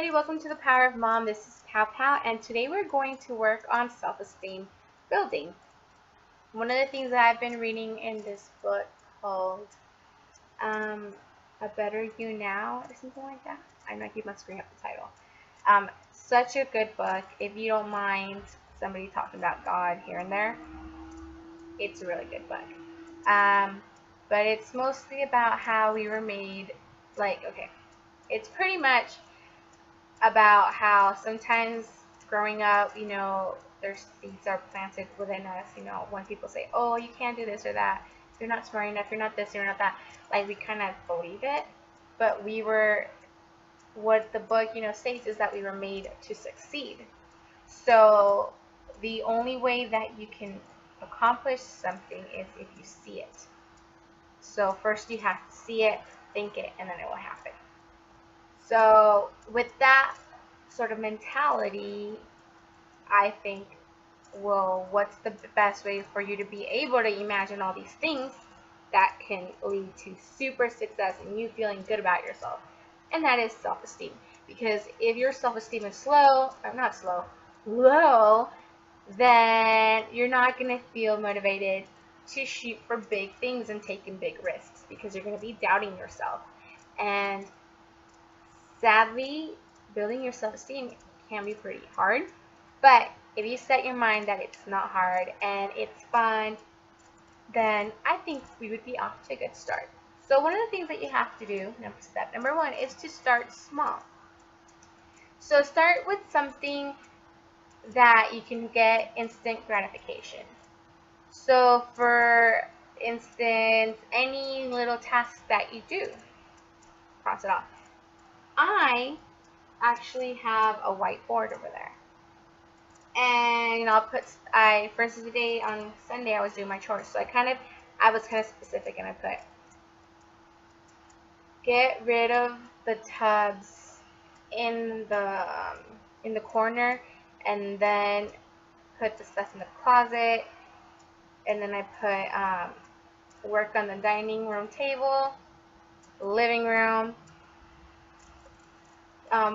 everybody, welcome to the Power of Mom. This is Pow Pow, and today we're going to work on self-esteem building. One of the things that I've been reading in this book called A Better You Now or something like that. I'm not keeping my screen up the title. Such a good book. If you don't mind somebody talking about God here and there, it's a really good book. But it's mostly about how we were made, it's pretty much about how sometimes growing up, there's seeds are planted within us, when people say, oh, you can't do this or that, you're not smart enough, you're not this, you're not that, like we kind of believe it, but what the book, states is that we were made to succeed. So the only way that you can accomplish something is if you see it. So first you have to see it, think it, and then it will happen. So with that sort of mentality, I think, well, what's the best way for you to be able to imagine all these things that can lead to super success and you feeling good about yourself? And that is self-esteem. Because if your self-esteem is low, then you're not going to feel motivated to shoot for big things and taking big risks because you're going to be doubting yourself. And sadly, building your self-esteem can be pretty hard, but if you set your mind that it's not hard and it's fun, then I think we would be off to a good start. So one of the things that you have to do, step number one, is to start small. So start with something that you can get instant gratification. So for instance, any little task that you do, cross it off. I actually have a whiteboard over there, and for instance, today on Sunday I was doing my chores, so I was kind of specific, and I put, get rid of the tubs in the corner, and then put the stuff in the closet, and then I put work on the dining room table, living room,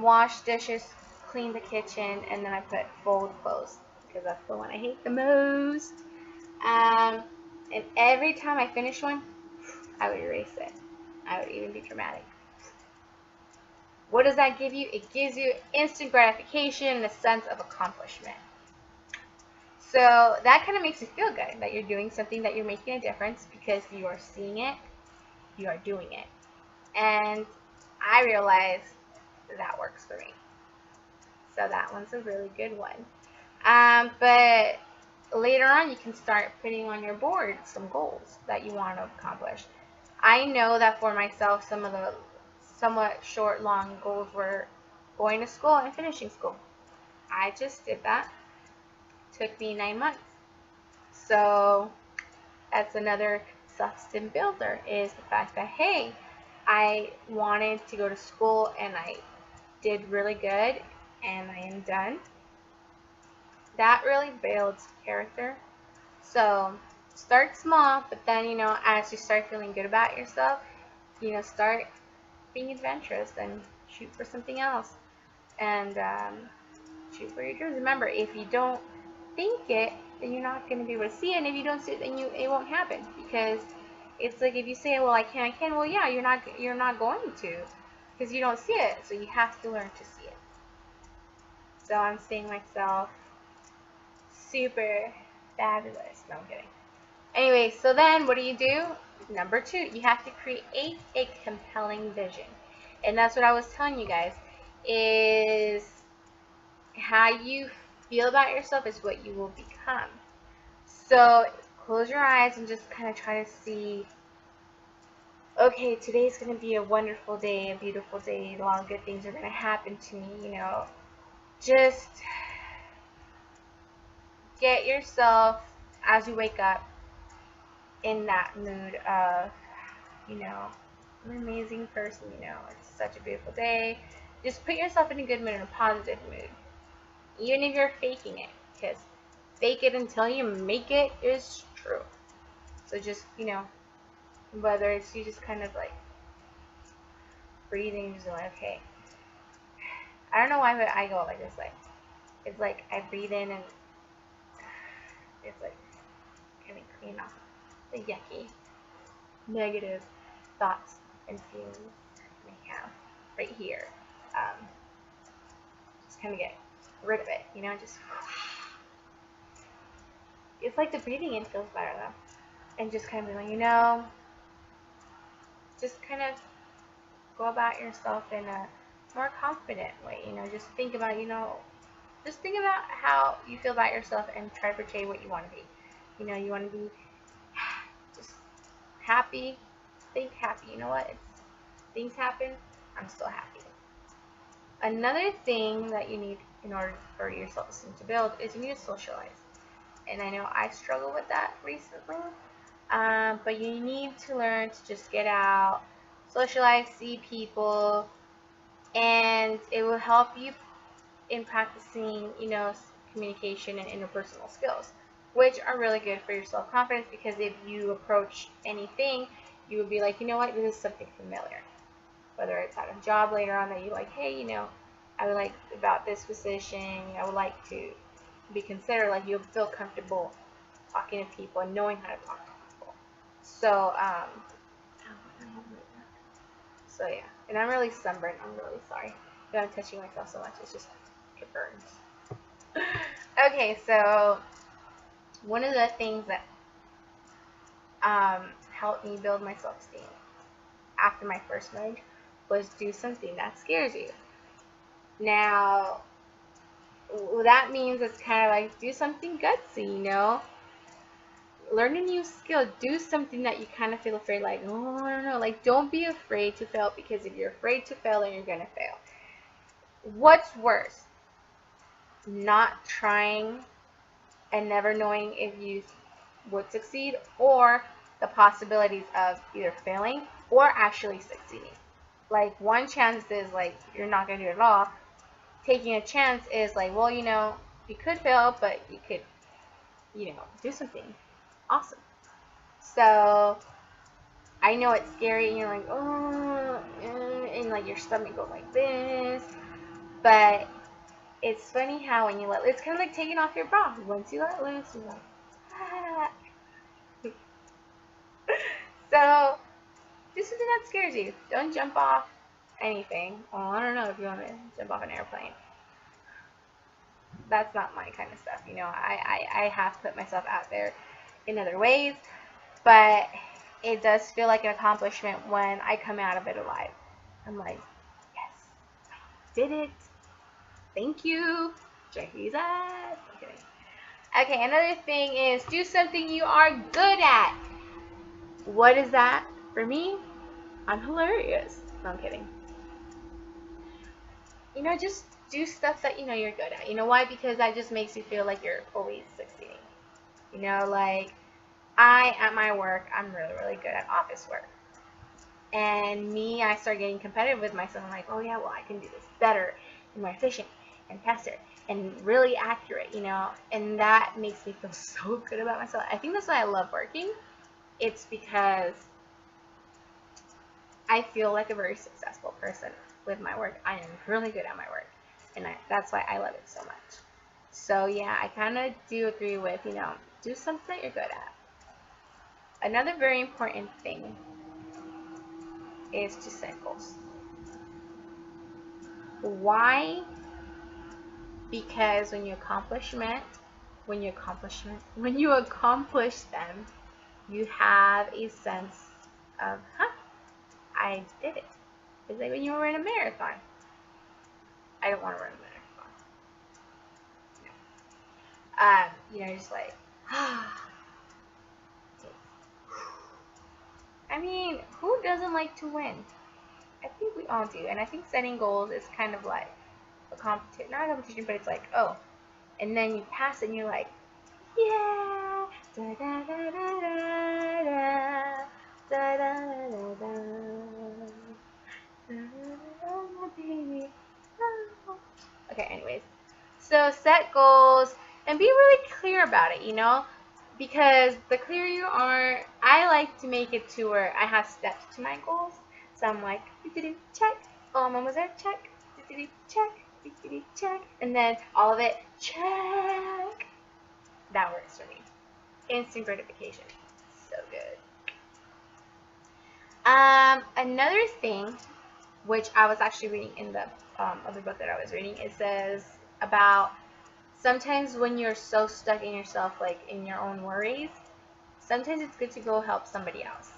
wash dishes, clean the kitchen, and then I put fold clothes because that's the one I hate the most. And every time I finish one, I would erase it. I would even be dramatic. What does that give you? It gives you instant gratification and a sense of accomplishment. So that kind of makes you feel good that you're doing something, that you're making a difference because you are seeing it, you are doing it. And I realized that works for me. So that one's a really good one. But later on, you can start putting on your board some goals that you want to accomplish. I know that for myself, some of the somewhat short, long goals were going to school and finishing school. I just did that. Took me 9 months. So that's another self-esteem builder, is the fact that, hey, I wanted to go to school and I did really good and I am done. That really builds character. So start small, but then, as you start feeling good about yourself, start being adventurous and shoot for something else, and shoot for your dreams. Remember, if you don't think it, then you're not going to be able to see it, and if you don't see it, then it won't happen, because it's like if you say, well, I can, well, yeah, you're not going to, because you don't see it. So you have to learn to see it. So I'm seeing myself super fabulous. No, I'm kidding. Anyway, so then what do? Number 2, you have to create a compelling vision. And that's what I was telling you guys, is how you feel about yourself is what you will become. So close your eyes and just kind of try to see, okay, today's going to be a wonderful day, a beautiful day, a lot of good things are going to happen to me, Just get yourself, as you wake up, in that mood of, I'm an amazing person, it's such a beautiful day. Just put yourself in a good mood, in a positive mood. Even if you're faking it, because fake it until you make it is true. So just, whether it's you just kind of like breathing, just like, okay, I don't know why, but I go like this. Like, it's like I breathe in and it's like kind of clean off the yucky, negative thoughts and feelings I have right here. Just kind of get rid of it, you know, just, it's like the breathing in feels better though. And just kind of be like, you know, just kind of go about yourself in a more confident way, you know, just think about, you know, just think about how you feel about yourself and try to portray what you want to be. You know, you want to be just happy, think happy. You know what? It's, things happen, I'm still happy. Another thing that you need in order for your self-esteem to build is you need to socialize. And I know I struggle with that recently, but you need to learn to just get out, socialize, see people, and it will help you in practicing, you know, communication and interpersonal skills, which are really good for your self-confidence, because if you approach anything, you would be like, you know what, this is something familiar. Whether it's at a job later on that you like, hey, you know, I would like about this position, I would like to be considered, like you'll feel comfortable talking to people and knowing how to talk to people. So, yeah, and I'm really sunburned. I'm really sorry that I'm touching myself so much. It's just, it burns. Okay, so one of the things that helped me build my self-esteem after my first marriage was do something that scares you. Now, that means it's kind of like do something gutsy, you know? Learn a new skill. Do something that you kind of feel afraid, like, oh, I don't know. Like, don't be afraid to fail, because if you're afraid to fail, then you're going to fail. What's worse? Not trying and never knowing if you would succeed, or the possibilities of either failing or actually succeeding. Like, one chance is like you're not going to do it at all. Taking a chance is like, well, you know, you could fail, but you could, you know, do something awesome. So I know it's scary and you're like, oh, and like your stomach goes like this, but it's funny how when you let, it's kind of like taking off your bra. Once you let loose, you're like, ah. So do something that scares you. Don't jump off anything. Well, I don't know if you want to jump off an airplane. That's not my kind of stuff, you know. I have put myself out there in other ways, but it does feel like an accomplishment when I come out of it alive. I'm like, yes, I did it. Thank you, Jesus. I'm kidding. Okay, another thing is do something you are good at. What is that? For me, I'm hilarious. No, I'm kidding. You know, just do stuff that you know you're good at. You know why? Because that just makes you feel like you're always succeeding. You know, like at my work, I'm really, really good at office work. And I start getting competitive with myself. I'm like, oh yeah, well, I can do this better and more efficient and faster and really accurate, you know, and that makes me feel so good about myself. I think that's why I love working. It's because I feel like a very successful person with my work. I am really good at my work, and that's why I love it so much. So yeah, I kind of do agree with, you know, do something that you're good at. Another very important thing is to set goals. Why? Because when you accomplish them, you have a sense of, huh, I did it. It's like when you were in a marathon. I don't want to run a marathon. No. You know, just like, I mean, who doesn't like to win? I think we all do. And I think setting goals is kind of like a competition, not a competition, but it's like, oh, and then you pass it and you're like, yeah, da da da da da da da da da da. Okay, anyways, so set goals and be really clear about it, you know, because the clearer you are, I like to make it to where I have steps to my goals. So I'm like, check, oh, I'm almost there, check, check, check, and then all of it, check. That works for me. Instant gratification. So good. Another thing, which I was actually reading in the other book that I was reading, it says about sometimes when you're so stuck in yourself, like in your own worries, sometimes it's good to go help somebody else.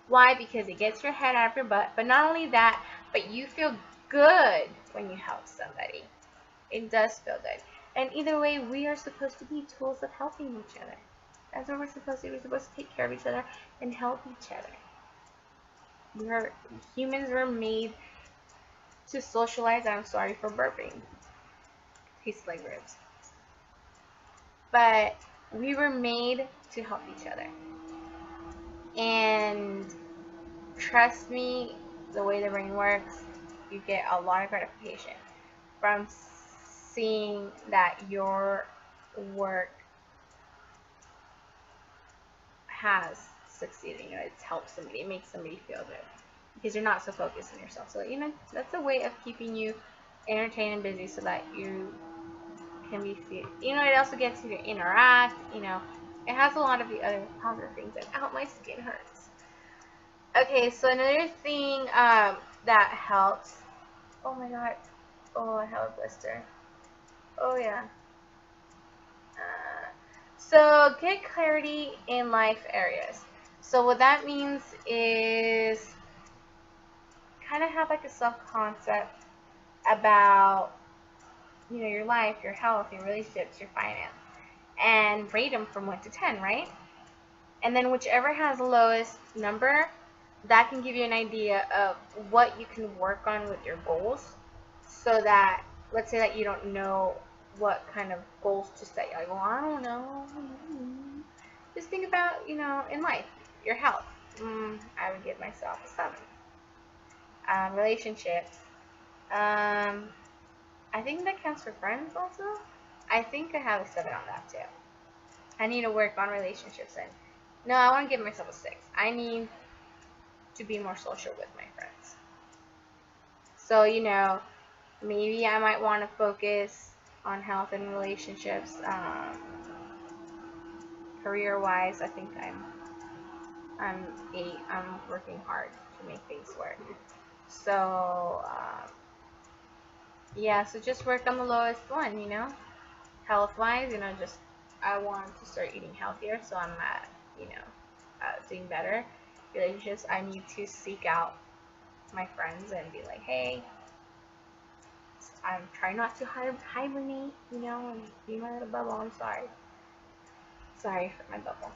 Why? Because it gets your head out of your butt, but not only that, but you feel good when you help somebody. It does feel good. And either way, we are supposed to be tools of helping each other. That's what we're supposed to do. We're supposed to take care of each other and help each other. Humans were made to socialize. I'm sorry for burping. Tastes like ribs. But we were made to help each other. And trust me, the way the brain works, you get a lot of gratification from seeing that your work has succeeded. You know, it's helped somebody, it makes somebody feel good because you're not so focused on yourself. So, you know, that's a way of keeping you entertained and busy so that you can be, you know, it also gets you to interact, you know, it has a lot of the other positive things. And ow, my skin hurts. Okay, so another thing that helps, oh my god, oh, I have a blister. Oh yeah. So get clarity in life areas. So what that means is kind of have like a self-concept about, you know, your life, your health, your relationships, your finance, and rate them from 1 to 10, right? And then whichever has the lowest number, that can give you an idea of what you can work on with your goals, so that, let's say that you don't know what kind of goals to set. You're like, well, I don't know. Just think about, you know, in life, your health. I would give myself a 7. Relationships. I think that counts for friends also. I think I have a 7 on that too. I need to work on relationships. And no, I want to give myself a 6. I need to be more social with my friends. So, you know, maybe I might want to focus on health and relationships. Career-wise, I think I'm 8. I'm working hard to make things work. So, yeah, so just work on the lowest one, you know. Health-wise, you know, just I want to start eating healthier, so I'm you know, doing better. Relationships, I need to seek out my friends and be like, hey, I'm trying not to hibernate, you know, and be my little bubble. I'm sorry. Sorry for my bubble.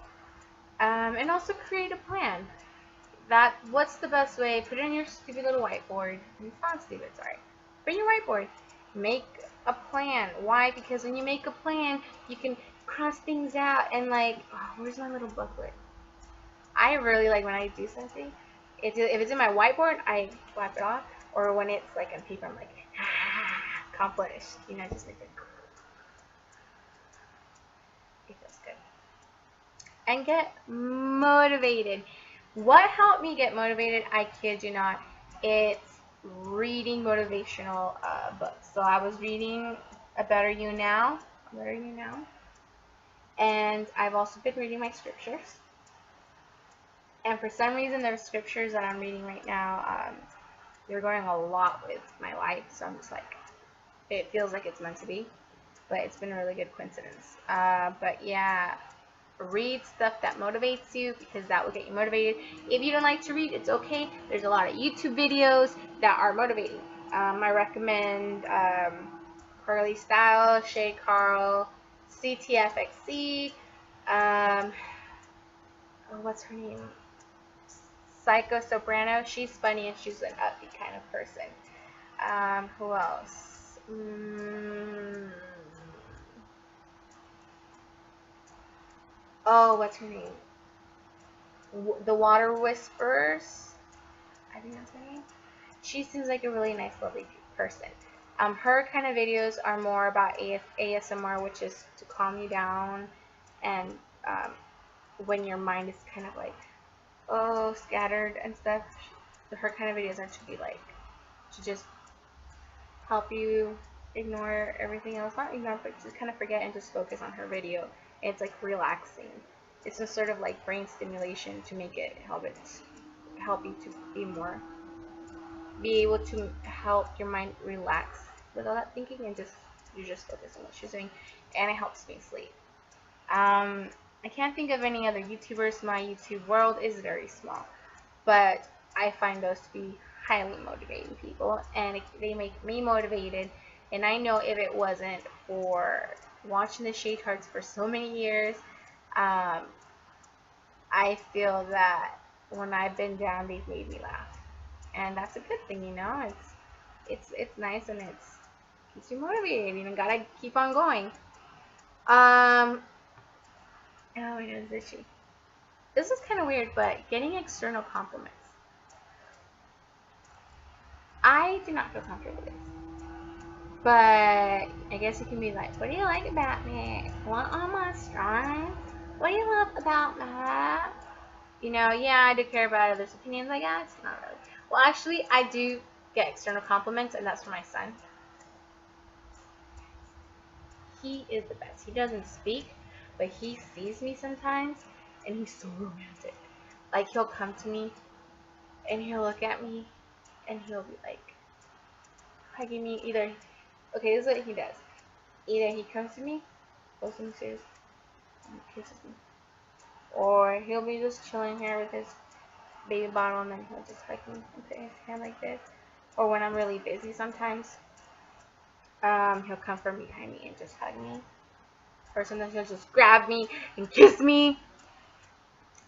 And also create a plan. What's the best way? Put it on your stupid little whiteboard. It's not stupid, sorry. Put it on your whiteboard. Make a plan. Why? Because when you make a plan, you can cross things out and like, oh, where's my little booklet? I really like when I do something. If it's in my whiteboard, I wipe it off. Or when it's like on paper, I'm like, accomplished. You know, just make it. It feels good. And get motivated. What helped me get motivated? I kid you not. It's reading motivational books. So I was reading A Better You Now. And I've also been reading my scriptures. And for some reason, the scriptures that I'm reading right now, they're going a lot with my life. So I'm just like, it feels like it's meant to be. But it's been a really good coincidence. But yeah, read stuff that motivates you, because that will get you motivated. If you don't like to read, it's okay. There's a lot of YouTube videos that are motivating. I recommend Carly Style, Shay Carl, CTFXC, what's her name? Psycho Soprano. She's funny and she's an upbeat kind of person. Who else? Oh, what's her name? The Water Whisperers. I think that's her name. She seems like a really nice, lovely person. Her kind of videos are more about ASMR, which is to calm you down, and when your mind is kind of like, oh, scattered and stuff. Her kind of videos are to be like, to just help you ignore everything else. Not ignore, but just kind of forget and just focus on her video. And it's like relaxing. It's just sort of like brain stimulation to make it help you to be able to help your mind relax with all that thinking, and you just focus on what she's doing, and it helps me sleep. I can't think of any other YouTubers. My YouTube world is very small, but I find those to be highly motivating people, and they make me motivated. And I know if it wasn't for watching the Shade Hearts for so many years, I feel that when I've been down, they've made me laugh, and that's a good thing, you know. It's nice, and it's keeps you motivated. You know, gotta keep on going. Oh, it is itchy. This is kind of weird, but getting external compliments, I do not feel comfortable with this. But I guess it can be like, what do you like about me? Want all my strength? What do you love about that? You know, yeah, I do care about others' opinions, I guess. Not really. Well, actually, I do get external compliments, and that's from my son. He is the best. He doesn't speak, but he sees me sometimes, and he's so romantic. Like, he'll come to me, and he'll look at me, and he'll be like, hugging me. Either, okay, this is what he does. Either he comes to me, goes upstairs, and kisses me, or he'll be just chilling here with his baby bottle, and then he'll just hug me and put his hand like this. Or when I'm really busy sometimes, he'll come from behind me and just hug me. Or sometimes he'll just grab me and kiss me.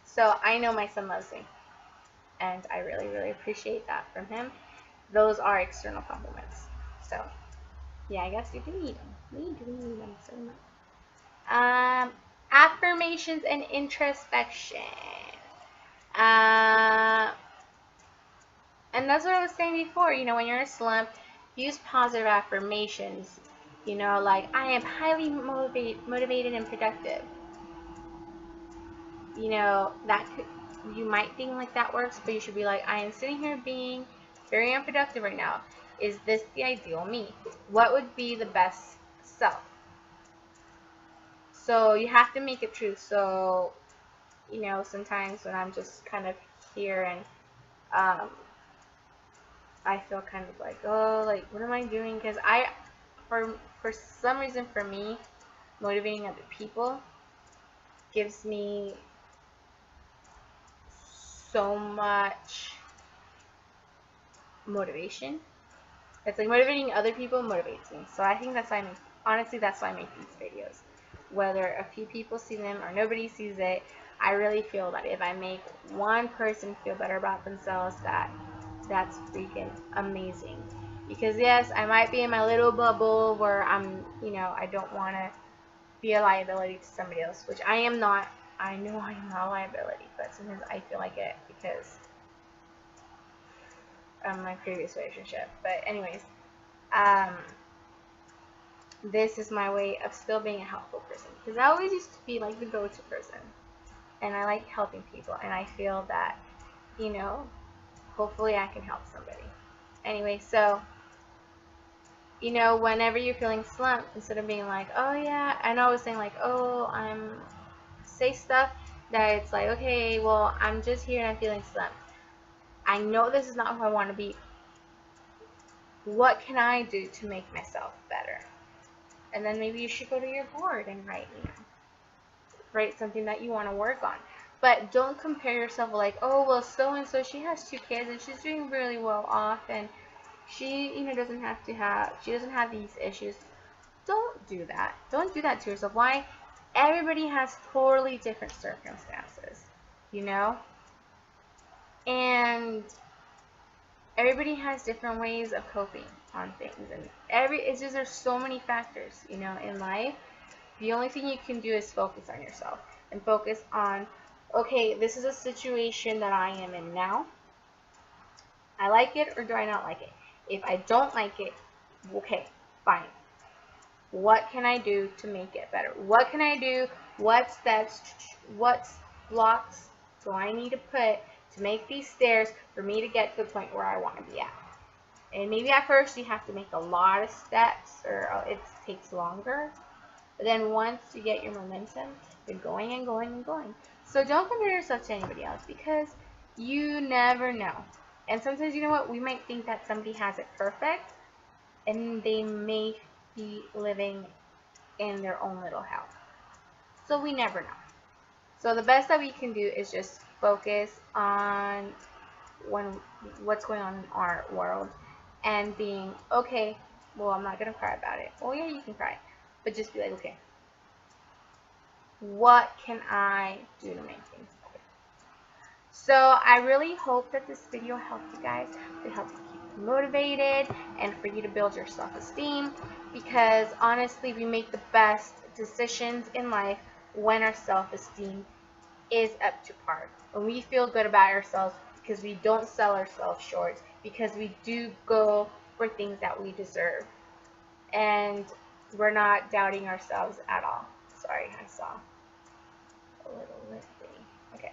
So I know my son loves me, and I really, really appreciate that from him. Those are external compliments. So yeah, I guess you do need them. We do need them so much. Affirmations and introspection. And that's what I was saying before. You know, when you're in a slump, use positive affirmations. You know, like, I am highly motivated and productive. You know, you might think like that works, but you should be like, I am sitting here being very unproductive right now. Is this the ideal me? What would be the best self? So you have to make it true. So, you know, sometimes when I'm just kind of here and I feel kind of like, oh, like, what am I doing? Because for some reason, for me, motivating other people gives me so much motivation. It's like motivating other people motivates me. So I think that's why that's why I make these videos. Whether a few people see them or nobody sees it, I really feel that if I make one person feel better about themselves, that's freaking amazing. Because yes, I might be in my little bubble where I'm, you know, I don't want to be a liability to somebody else, which I am not. I know I am not a liability, but sometimes I feel like it because of my previous relationship. But anyways, this is my way of still being a helpful person, because I always used to be like the go-to person, and I like helping people, and I feel that, you know, hopefully I can help somebody. Anyway, so, you know, whenever you're feeling slumped, instead of being like, oh yeah, I know I was saying like, oh, say stuff that it's like, okay, well, I'm just here and I'm feeling slumped. I know this is not who I want to be. What can I do to make myself better? And then maybe you should go to your board and write, you know, write something that you want to work on. But don't compare yourself like, oh, well, so-and-so, she has 2 kids and she's doing really well off, and she, you know, doesn't have these issues. Don't do that. Don't do that to yourself. Why? Everybody has totally different circumstances, you know? And everybody has different ways of coping on things, and it's just, there's so many factors, you know, in life. The only thing you can do is focus on yourself and focus on, okay, this is a situation that I am in now. I like it, or do I not like it? If I don't like it, okay, fine. What can I do to make it better? What can I do? What steps, what blocks do I need to put to make these stairs for me to get to the point where I want to be at? And maybe at first you have to make a lot of steps, or it takes longer. But then once you get your momentum, you're going and going and going. So don't compare yourself to anybody else, because you never know. And sometimes, you know what, we might think that somebody has it perfect, and they may be living in their own little hell. So we never know. So the best that we can do is just focus on what's going on in our world, and being okay. Well, I'm not gonna cry about it. Oh yeah, you can cry, but just be like, okay, what can I do to make things better? So I really hope that this video helped you guys, to help you keep you motivated and for you to build your self-esteem, because honestly, we make the best decisions in life when our self-esteem is up to par. When we feel good about ourselves, because we don't sell ourselves short, because we do go for things that we deserve, and we're not doubting ourselves at all. Sorry, I saw a little lip thing. Okay.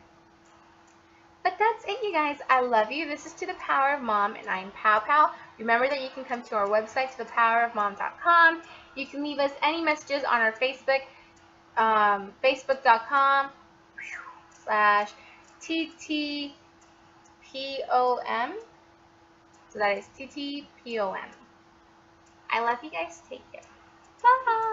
But that's it, you guys. I love you. This is To the Power of Mom, and I'm Pow Pow. Remember that you can come to our website, tothepowerofmom.com. You can leave us any messages on our Facebook, facebook.com/ttpom. So that is ttpom. I love you guys. Take care. Bye.